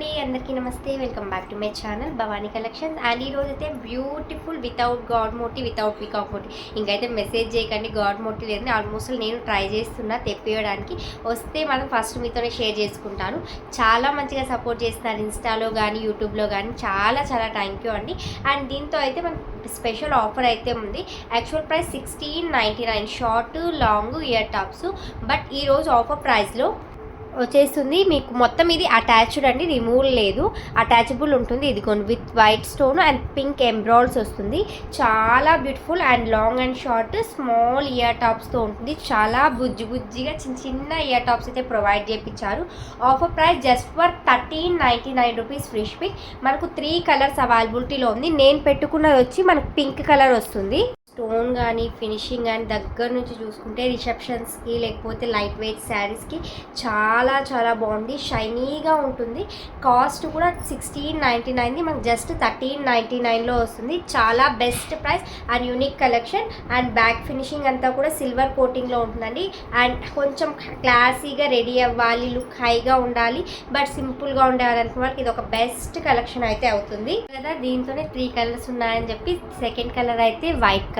అండి, అందరికీ నమస్తే. Welcome back to my channel Bhavani collections. And ఈరోజు అయితే beautiful without god motif, without peacock motif. ఇంకైతే మెసేజ్ చేయకండి గాడ్ మోటి లేదని. ఆల్మోస్ట్ నేను ట్రై చేస్తున్నా తెప్పియడానికి. వస్తే మనం ఫస్ట్ మీతోనే షేర్ చేసుకుంటాను. చాలా మంచిగా సపోర్ట్ చేస్తున్నారు ఇన్స్టాలో కానీ యూట్యూబ్లో కానీ. చాలా చాలా థ్యాంక్ యూ అండి. అండ్ దీంతో అయితే మనకి స్పెషల్ ఆఫర్ అయితే ఉంది. Actual price 1699 short long ear tops. But ఈరోజు ఆఫర్ ప్రైస్లో వచ్చేస్తుంది మీకు మొత్తం ఇది అటాచ్డ్ అండి, రిమూవ్ లేదు, అటాచబుల్ ఉంటుంది. ఇదిగోండి with white stone and pink ఎంబ్రాయిడ్స్ వస్తుంది. చాలా beautiful and long and short small ear టాప్స్తో ఉంటుంది. చాలా బుజ్జిగా చిన్న చిన్న ఇయర్ టాప్స్ అయితే ప్రొవైడ్ చేయించారు. Offer price just for 1399 rupees free shipping. మనకు 3 కలర్స్ అవైలబిలిటీలో ఉంది. నేను పెట్టుకున్నది వచ్చి మనకు పింక్ కలర్ వస్తుంది. స్టోన్ కానీ ఫినిషింగ్ కానీ దగ్గర నుంచి చూసుకుంటే రిసెప్షన్స్కి లేకపోతే లైట్ వెయిట్ శారీస్కి చాలా చాలా బాగుంది, షైనీగా ఉంటుంది. కాస్ట్ కూడా 1699, మనకు జస్ట్ 1399లో వస్తుంది. చాలా best price and unique collection. And back finishing అంతా కూడా సిల్వర్ కోటింగ్లో ఉంటుందండి. అండ్ కొంచెం క్లాసీగా రెడీ అవ్వాలి, లుక్ హైగా ఉండాలి, బట్ సింపుల్గా ఉండాలి అనుకున్న వాళ్ళకి ఇది ఒక బెస్ట్ కలెక్షన్ అయితే అవుతుంది కదా. దీంతోనే 3 కలర్స్ ఉన్నాయని చెప్పి సెకండ్ కలర్ అయితే white colour,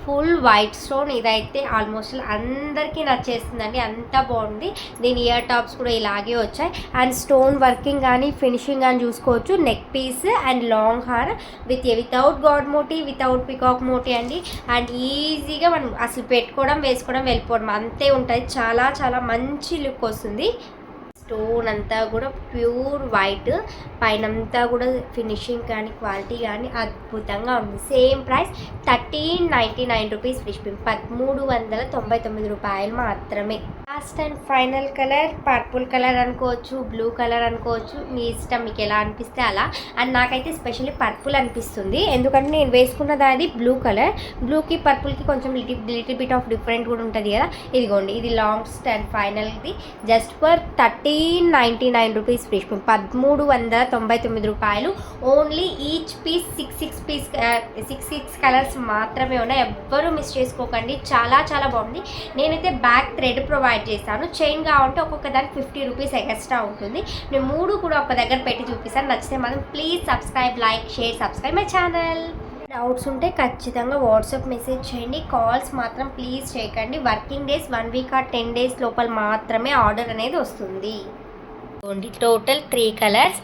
full white stone. ఇదైతే ఆల్మోస్ట్ అందరికీ నచ్చేస్తుందండి, అంత బాగుంది. దీని ఇయర్ టాప్స్ కూడా ఇలాగే వచ్చాయి. అండ్ స్టోన్ వర్కింగ్ కానీ ఫినిషింగ్ కానీ చూసుకోవచ్చు. నెక్ పీస్ అండ్ లాంగ్ హార్ without god motif, without peacock motif అండి. అండ్ ఈజీగా మనం అసలు పెట్టుకోవడం వేసుకోవడం వెళ్ళిపోవడం అంతే ఉంటుంది. చాలా చాలా మంచి లుక్ వస్తుంది. స్టోన్ అంతా కూడా ప్యూర్ వైట్, పైనంతా కూడా ఫినిషింగ్ కానీ క్వాలిటీ కానీ అద్భుతంగా ఉంది. Same price 1399 rupees free shipping, 1399 రూపాయలు మాత్రమే. Last and final colour purple colour అనుకోవచ్చు, బ్లూ కలర్ అనుకోవచ్చు, మీ ఇష్టం, మీకు ఎలా అనిపిస్తే అలా. అండ్ నాకైతే స్పెషల్లీ పర్పుల్ అనిపిస్తుంది, ఎందుకంటే నేను వేసుకున్నది అది బ్లూ కలర్. బ్లూకి పర్పుల్కి కొంచెం లిటిల్ బిట్ ఆఫ్ డిఫరెంట్ కూడా ఉంటుంది కదా. ఇదిగోండి ఇది లాస్ట్ అండ్ ఫైనల్ది just for 1399 rupees free shipping, 1399 రూపాయలు. ఓన్లీ ఈచ్ పీస్ 6 కలర్స్ మాత్రమే ఉన్నాయి. ఎవ్వరూ మిస్ చేసుకోకండి, చాలా చాలా బాగుంది. నేనైతే బ్యాక్ థ్రెడ్ ప్రొవైడ్ చేస్తాను. చైన్ కావాలంటే ఒక్కొక్క దానికి 50 రూపీస్ ఎక్స్ట్రా ఉంటుంది. నేను 3 కూడా ఒక దగ్గర పెట్టి చూపిస్తాను. నచ్చితే మాత్రం please subscribe, like, share, subscribe my channel. Doubts ఉంటే ఖచ్చితంగా వాట్సాప్ మెసేజ్ చేయండి. కాల్స్ మాత్రం ప్లీజ్ చేయకండి. Working days 1 week or 10 days లోపల మాత్రమే ఆర్డర్ అనేది వస్తుంది. Total 3 colours.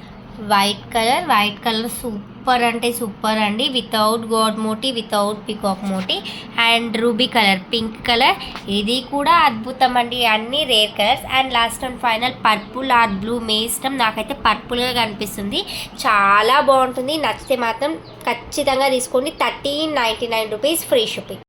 White colour super అంటే సూపర్ అండి, without god motif, without peacock motif. And ruby colour, pink colour, ఇది కూడా అద్భుతం అండి. అన్ని rare colours. And last and final purple or blue, మీ ఇష్టం. నాకైతే పర్పుల్గా కనిపిస్తుంది, చాలా బాగుంటుంది. నచ్చితే మాత్రం ఖచ్చితంగా తీసుకోండి. 1399 రూపీస్ ఫ్రీ షిప్పింగ్.